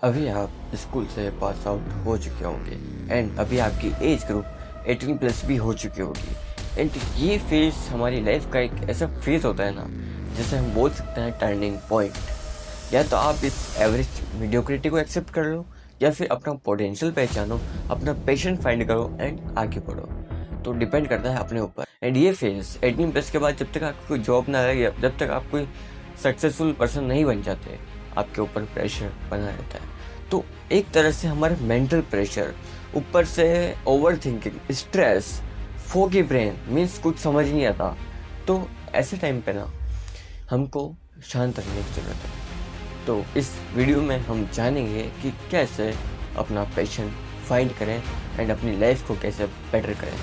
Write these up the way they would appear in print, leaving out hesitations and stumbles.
अभी आप स्कूल से पास आउट हो चुके होंगे एंड अभी आपकी एज ग्रुप 18 प्लस भी हो चुकी होगी। एंड ये फेज हमारी लाइफ का एक ऐसा फेज होता है ना, जिसे हम बोल सकते हैं टर्निंग पॉइंट। या तो आप इस एवरेज मीडियोक्रिटी को एक्सेप्ट कर लो, या फिर अपना पोटेंशियल पहचानो, अपना पैशन फाइंड करो एंड आगे बढ़ो। तो डिपेंड करता है अपने ऊपर। एंड ये फेज 18 प्लस के बाद, जब तक आपको कोई जॉब ना लगे, जब तक आप कोई सक्सेसफुल पर्सन नहीं बन जाते, आपके ऊपर प्रेशर बना रहता है। तो एक तरह से हमारे मेंटल प्रेशर, ऊपर से over thinking, stress, foggy brain, means कुछ समझ नहीं आता। तो ऐसे टाइम पे ना हमको शांत रहने की जरूरत है। तो इस वीडियो में हम जानेंगे कि कैसे अपना पैशन फाइंड करें एंड अपनी लाइफ को कैसे बेटर करें।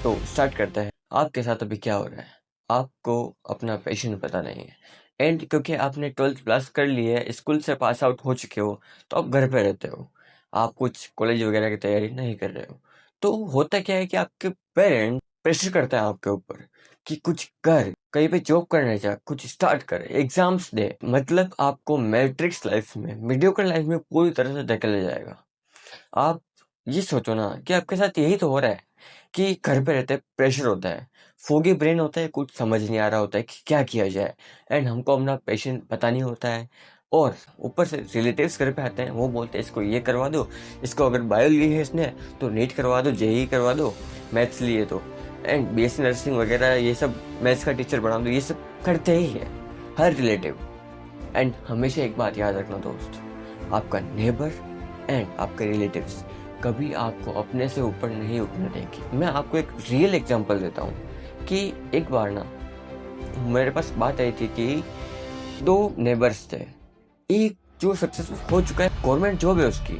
तो स्टार्ट करते हैं। आपके साथ अभी क्या हो रहा है? आपको अपना पैशन पता नहीं है एंड क्योंकि आपने 12th क्लास कर ली है, स्कूल से पास आउट हो चुके हो, तो आप घर पे रहते हो। आप कुछ कॉलेज वगैरह की तैयारी नहीं कर रहे हो। तो होता क्या है कि आपके पेरेंट प्रेशर करता है आपके ऊपर कि कुछ कर, कहीं पे जॉब करने जा, कुछ स्टार्ट कर, एग्जाम्स दे। मतलब आपको मैट्रिक्स लाइफ में, मीडियोकर लाइफ में पूरी तरह से धकेला जाएगा। आप ये सोचो ना कि आपके साथ यही तो हो रहा है कि घर पे रहते प्रेशर होता है, फोगी ब्रेन होता है, कुछ समझ नहीं आ रहा होता है कि क्या किया जाए एंड हमको अपना पैशन पता नहीं होता है। और ऊपर से रिलेटिव्स घर पे आते हैं, वो बोलते हैं इसको ये करवा दो, इसको अगर बायो ली है इसने तो नीट करवा दो, जेई करवा दो, मैथ्स लिए तो, एंड बीएससी नर्सिंग वगैरह ये सब, मैथ्स का टीचर बना दो, ये सब करते ही है हर रिलेटिव। एंड हमेशा एक बात याद रखना दोस्त, आपका नेबर एंड आपके रिलेटिव्स कभी आपको अपने से ऊपर नहीं उठने देंगे। मैं आपको एक रियल एग्जांपल देता हूँ कि एक बार ना मेरे पास बात आई थी कि दो नेबर्स थे। एक जो सक्सेसफुल हो चुका है, गवर्नमेंट जॉब है उसकी,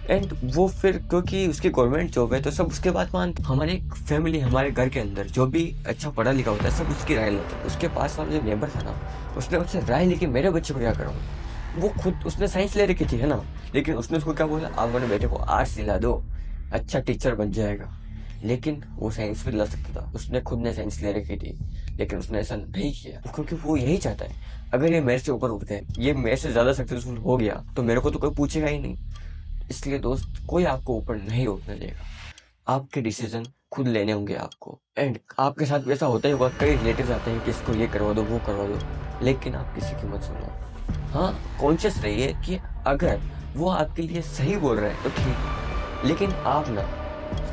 एंड वो फिर क्योंकि उसकी गवर्नमेंट जॉब है तो सब उसके बात मानते। हमारे फैमिली, हमारे घर के अंदर जो भी अच्छा पढ़ा लिखा होता है सब उसकी राय लेते हैं। उसके पास वाला जो नेबर था ना, उसने उससे राय ली कि मेरे बच्चे को क्या करूँ। वो खुद उसने साइंस ले रखी थी, है ना, लेकिन उसने उसको क्या बोला, आप अपने बेटे को आर्ट्स दिला दो, अच्छा टीचर बन जाएगा। लेकिन वो साइंस भी ला सकता था, उसने खुद ने साइंस ले रखी थी, लेकिन उसने ऐसा नहीं किया क्योंकि वो यही चाहता है, अगर ये मेरे से ऊपर उठते हैं, ये मेरे से ज्यादा सक्सेसफुल हो गया तो मेरे को तो कोई पूछेगा ही नहीं। इसलिए दोस्त, कोई आपको ऊपर नहीं उठने देगा। आपके डिसीजन खुद लेने होंगे आपको। एंड आपके साथ भी ऐसा होता ही होगा, कई रिलेटिव्स आते हैं कि इसको ये करवा दो, वो करवा दो, लेकिन आप किसी की मत सुनो। हाँ, कॉन्शियस रहिए कि अगर वो आपके लिए सही बोल रहे हैं तो ठीक है, लेकिन आप ना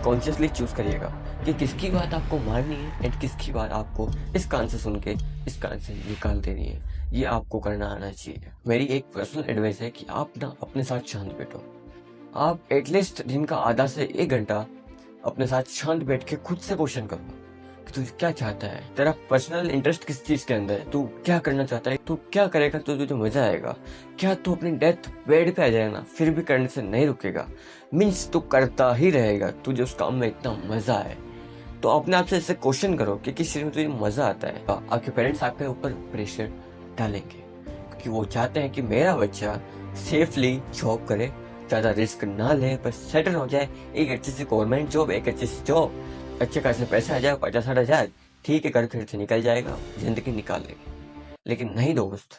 कॉन्शियसली चूज करिएगा कि किसकी बात आपको माननी है एंड किसकी बात आपको इस कान से सुन के इस कान से निकाल देनी है। ये आपको करना आना चाहिए। मेरी एक पर्सनल एडवाइस है कि आप ना अपने साथ शांत बैठो। आप एटलीस्ट दिन का आधा से 1 घंटा अपने साथ शांत बैठ के खुद से क्वेश्चन करो कि तू क्या चाहता है, तेरा पर्सनल इंटरेस्ट किस चीज के अंदर है, तू क्या करना चाहता है, तू क्या करेगा तो तुझे मजा आएगा। क्या तू अपनी डेथ बेड पे आ जाएगा ना फिर भी करने से नहीं रुकेगा, मीन्स तू करता ही रहेगा, तुझे उस काम में इतना मजा है। तो अपने आप से ऐसे क्वेश्चन करो कि किस चीज में तुझे मजा आता है। आपके पेरेंट्स आपके ऊपर प्रेशर डालेंगे क्योंकि वो चाहते हैं कि मेरा बच्चा सेफली जॉब करे, ज्यादा रिस्क ना ले, बस सेटल हो जाए, एक अच्छी सी गवर्नमेंट जॉब, एक अच्छी सी जॉब, अच्छे खासे पैसे आ जाए, 50-60 हजार, ठीक है, घर खर्च निकल जाएगा, जिंदगी निकाल लेगी। लेकिन नहीं दोस्त,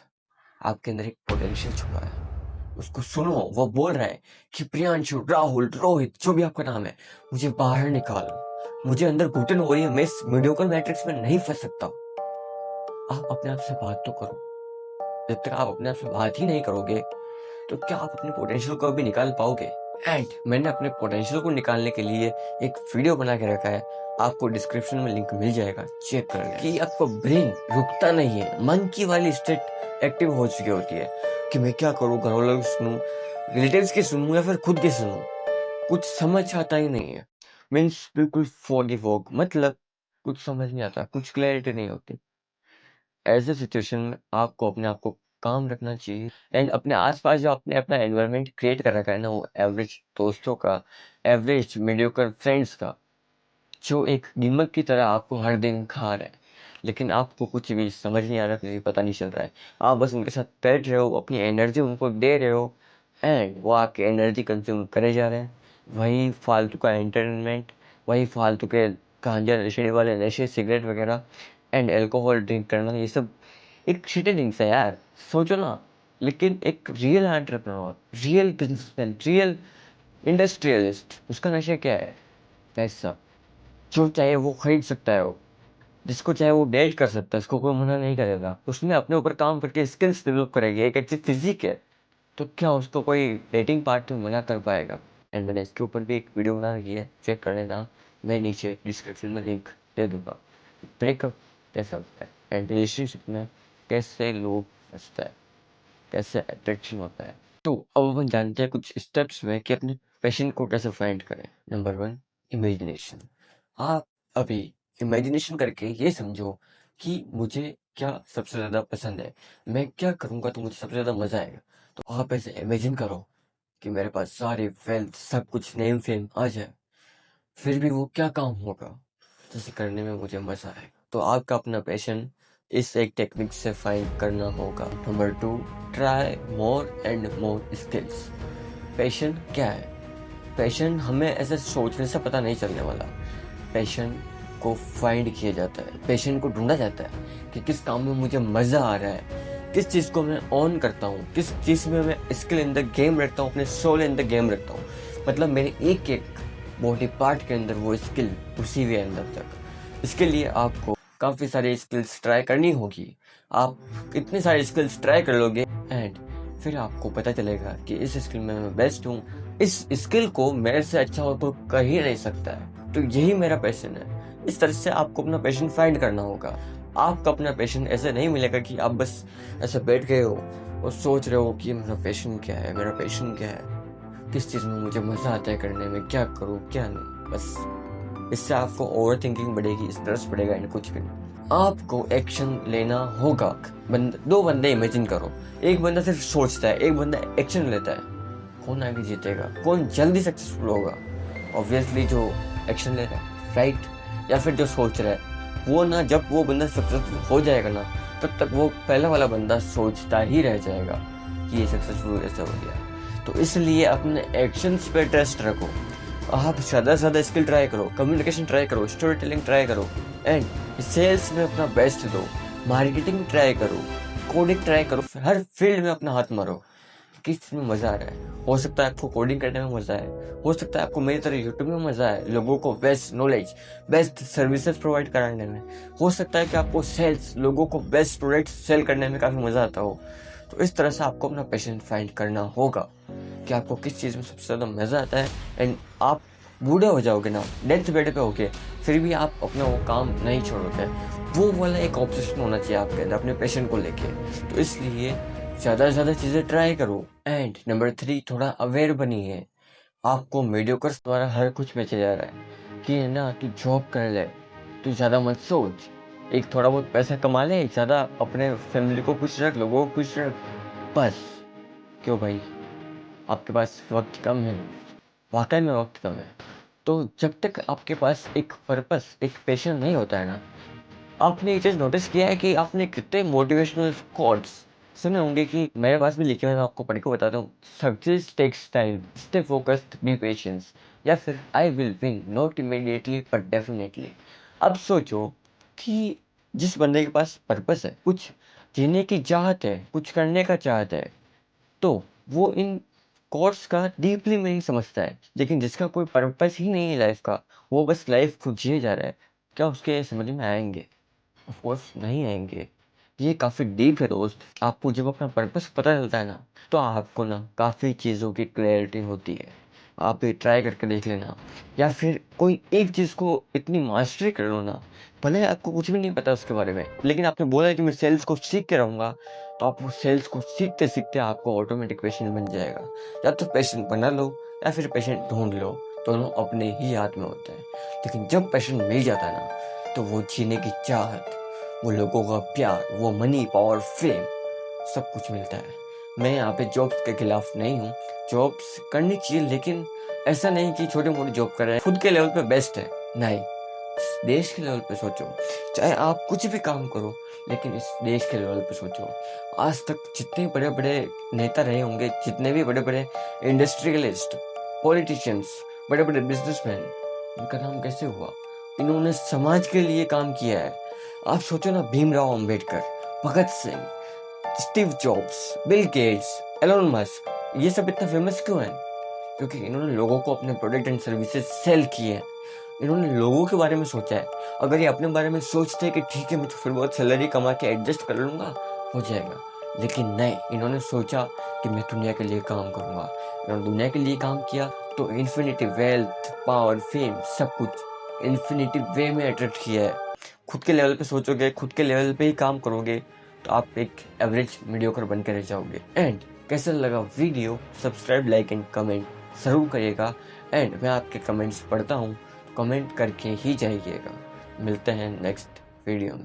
आपके अंदर एक पोटेंशियल छुपा है, उसको सुनो। वो बोल रहा है कि प्रियांशु, राहुल, रोहित, जो भी आपका नाम है, मुझे बाहर निकालो, मुझे अंदर घुटन हो रही है, मैं इस मीडियोकर मैट्रिक्स में नहीं फंस सकता। आप अपने आप से बात तो करो। जब तक आप अपने आप से बात ही नहीं करोगे तो क्या आप अपने पोटेंशियल को भी निकाल पाओगे? एंड मैंने अपने पोटेंशियल को निकालने के लिए एक वीडियो बना के रखा है, आपको डिस्क्रिप्शन में लिंक मिल जाएगा, चेक कर लें। कि आपका ब्रेन रुकता नहीं है, मन की वाली स्टेट एक्टिव हो चुकी होती है कि मैं क्या करूँ, घर वालों की सुनूं, रिलेटिव्स की सुनूं या फिर खुद की सुनूं, कुछ समझ आता ही नहीं है। मीन्स बिल्कुल फॉगी फॉग, मतलब कुछ समझ नहीं आता, कुछ क्लैरिटी नहीं होती। ऐसे सिचुएशन में आपको अपने आप को काम रखना चाहिए एंड अपने आसपास जो आपने अपना एनवायरनमेंट क्रिएट कर रखा है ना, वो एवरेज दोस्तों का, एवरेज मीडियोकर फ्रेंड्स का, जो एक नीमक की तरह आपको हर दिन खा रहे हैं, लेकिन आपको कुछ भी समझ नहीं आ रहा, कुछ भी पता नहीं चल रहा है। आप बस उनके साथ बैठ रहे हो, अपनी एनर्जी उनको दे रहे हो एंड वो आपकी एनर्जी कंज्यूम करे जा रहे हैं। वही फालतू का एंटरटेनमेंट, वही फालतू के गांजा नशे वाले नशे, सिगरेट वगैरह एंड अल्कोहल ड्रिंक करना, ये सब एक शिटी थिंग्स है यार। सोचो ना, लेकिन एक real entrepreneur, real businessman, real industrialist, उसका नशा क्या है? पैसा। जो चाहे वो खरीद सकता है, वो जिसको चाहे वो डेट कर सकता है, उसको कोई मना नहीं करेगा। उसने अपने ऊपर काम करके स्किल्स डेवलप करेगी, एक अच्छी फिजिक है, तो क्या उसको कोई डेटिंग पार्टनर मना कर पाएगा? एंड मैंने इसके ऊपर भी एक वीडियो बना रखी है, चेक कर लेना, मैं नीचे डिस्क्रिप्शन में लिंक दे दूंगा। ब्रेकअप कैसा होता है एंड रिलेशनशिप में कैसे लोग फंसता है, कैसे अट्रैक्शन होता है। तो अब अपन जानते हैं कुछ स्टेप्स में कि अपने पैशन को कैसे फाइंड करें। Number 1, imagination. आप अभी इमेजिनेशन करके ये समझो कि मुझे क्या सबसे ज़्यादा पसंद है, मैं क्या करूँगा तो मुझे सबसे ज़्यादा मज़ा आएगा। तो आप ऐसे इमेजिन करो कि मेरे पास सारे वेल्थ, सब कुछ, नेम फेम आ जाए, फिर भी वो क्या काम होगा जिसे करने में मुझे मज़ा आएगा। तो आपका अपना पैशन इस एक टेक्निक से फाइंड करना होगा। Number 2, try more and more skills. Passion क्या है? पैशन हमें ऐसे सोचने से पता नहीं चलने वाला। पैशन को फाइंड किया जाता है, पैशन को ढूंढा जाता है कि किस काम में मुझे मज़ा आ रहा है, किस चीज़ को मैं ऑन करता हूँ, किस चीज़ में मैं स्किल इन द गेम रखता हूँ, अपने सोल इन द गेम रखता हूँ। मतलब मेरे एक एक बॉडी पार्ट के अंदर वो स्किल घुसी हुई है अंदर तक। इसके लिए आपको काफ़ी सारी स्किल्स ट्राई करनी होगी। आप इतनी सारी स्किल्स ट्राई कर लोगे एंड फिर आपको पता चलेगा कि इस स्किल में मैं बेस्ट हूँ, इस स्किल को मेरे से अच्छा हो तो कर ही नहीं सकता है, तो यही मेरा पैशन है। इस तरह से आपको अपना पैशन फाइंड करना होगा। आपका अपना पैशन ऐसे नहीं मिलेगा कि आप बस ऐसे बैठ गए हो और सोच रहे हो कि मेरा पैशन क्या है, मेरा पैशन क्या है, किस चीज़ में मुझे मज़ा आता है करने में, क्या करूँ क्या नहीं। बस इससे आपको ओवर थिंकिंग बढ़ेगी, स्ट्रेस बढ़ेगा एंड कुछ भी नहीं। आपको एक्शन लेना होगा। दो बंदे इमेजिन करो, एक बंदा सिर्फ सोचता है, एक बंदा एक्शन लेता है। कौन आगे जीतेगा, कौन जल्दी सक्सेसफुल होगा? ऑब्वियसली जो एक्शन ले रहा है, राइट? या फिर जो सोच रहा है वो ना, जब वो बंदा सक्सेसफुल हो जाएगा ना, तब तक वो पहला वाला बंदा सोचता ही रह जाएगा कि ये सक्सेसफुल कैसे हो गया। तो इसलिए अपने एक्शंस पे ट्रस्ट रखो। आप ज़्यादा से ज़्यादा स्किल ट्राई करो, कम्युनिकेशन ट्राई करो, स्टोरी टेलिंग ट्राई करो एंड सेल्स में अपना बेस्ट दो, मार्केटिंग ट्राई करो, कोडिंग ट्राई करो, हर फील्ड में अपना हाथ मारो। किस चीज़ में मज़ा आ रहा है? हो सकता है आपको कोडिंग करने में मज़ा आए, हो सकता है आपको मेरी तरह यूट्यूब में मज़ा आए, लोगों को best knowledge, best services provide कराने में। हो सकता है कि आपको सेल्स, लोगों को बेस्ट प्रोडक्ट सेल करने में काफ़ी मज़ा आता हो। तो इस तरह से आपको अपना पैशन फाइंड करना होगा कि आपको किस चीज़ में सबसे ज़्यादा मज़ा आता है। एंड आप बूढ़े हो जाओगे ना, डेथ बेड पे होके, फिर भी आप अपना वो काम नहीं छोड़ोगे। वो वाला एक ऑब्सेशन होना चाहिए आपके अंदर अपने पैशन को लेके। तो इसलिए ज़्यादा से ज़्यादा चीज़ें ट्राई करो। एंड नंबर 3, थोड़ा अवेयर बनिए। आपको मीडियोकर्स द्वारा हर कुछ बेचा जा रहा है कि ना तू जॉब कर ले, तू ज़्यादा मत सोच, एक थोड़ा बहुत पैसा कमा ले, ज़्यादा अपने फैमिली को खुश रख, लोगों को खुश रख, बस। क्यों भाई, आपके पास वक्त कम है, वाकई में वक्त कम है। तो जब तक आपके पास एक पर्पस, एक पैशन नहीं होता है ना, आपने ये चीज़ नोटिस किया है कि आपने कितने मोटिवेशनल कोट्स सुने होंगे कि मेरे पास भी लिखे हुए हैं, मैं आपको पढ़ के बताता हूँ। Success takes time, stay focused, be patience, या फिर I will win not immediately but definitely. अब सोचो कि जिस बंदे के पास पर्पस है, कुछ जीने की चाहत है, कुछ करने का चाहत है, तो वो इन कोर्स का डीपली मीनिंग समझता है। लेकिन जिसका कोई पर्पस ही नहीं है लाइफ का, वो बस लाइफ को जिए जा रहा है, क्या उसके समझ में आएंगे? ऑफ कोर्स नहीं आएंगे। ये काफ़ी डीप है दोस्त। आपको जब अपना पर्पस पता चलता है ना, तो आपको ना काफ़ी चीज़ों की क्लैरिटी होती है। आप ये ट्राई करके देख लेना, या फिर कोई एक चीज़ को इतनी मास्टरी कर लो ना, भले आपको कुछ भी नहीं पता उसके बारे में, लेकिन आपने बोला है कि मैं सेल्स को सीख के रहूँगा, तो आप वो सेल्स को सीखते सीखते आपको ऑटोमेटिक पैशन बन जाएगा। या तो पैशन बना लो या फिर पैशन ढूंढ लो, दोनों अपने ही हाथ में होते हैं। लेकिन जब पैशन मिल जाता है ना, तो वो जीने की चाहत, वो लोगों का प्यार, वो मनी, पावर, फेम, सब कुछ मिलता है। मैं यहाँ पे जॉब्स के खिलाफ नहीं हूँ, जॉब्स करनी चाहिए, लेकिन ऐसा नहीं कि छोटी मोटी जॉब कर रहे हैं, खुद के लेवल पे बेस्ट है, नहीं। इस देश के लेवल पे सोचो, चाहे आप कुछ भी काम करो, लेकिन इस देश के लेवल पे सोचो। आज तक जितने बड़े बड़े नेता रहे होंगे, जितने भी बड़े बड़े इंडस्ट्रियलिस्ट, पॉलिटिशियंस, बड़े बड़े बिजनेसमैन, उनका नाम कैसे हुआ? इन्होंने समाज के लिए काम किया है। आप सोचो ना, Bhimrao Ambedkar, Bhagat Singh, Steve Jobs, Bill Gates, Elon Musk, ये सब इतना फेमस क्यों है? क्योंकि इन्होंने लोगों को अपने प्रोडक्ट एंड सर्विसेज सेल किए हैं। इन्होंने लोगों के बारे में सोचा है। अगर ये अपने बारे में सोचते हैं कि ठीक है मैं तो फिर बहुत सैलरी कमा के एडजस्ट कर लूँगा, हो जाएगा, लेकिन नहीं, इन्होंने सोचा कि मैं दुनिया के लिए काम करूँगा। इन्होंने दुनिया के लिए काम किया तो इन्फिनिटी वेल्थ, पावर, फेम, सब कुछ इन्फिनिटी वे में अट्रैक्ट किया है। खुद के लेवल पे सोचोगे, खुद के लेवल पे ही काम करोगे तो आप एक एवरेज मीडियोकर बन के रह जाओगे। एंड कैसा लगा video, subscribe, like and comment ज़रूर करिएगा। एंड मैं आपके कमेंट्स पढ़ता हूँ, कमेंट करके ही जाइएगा। मिलते हैं नेक्स्ट वीडियो में।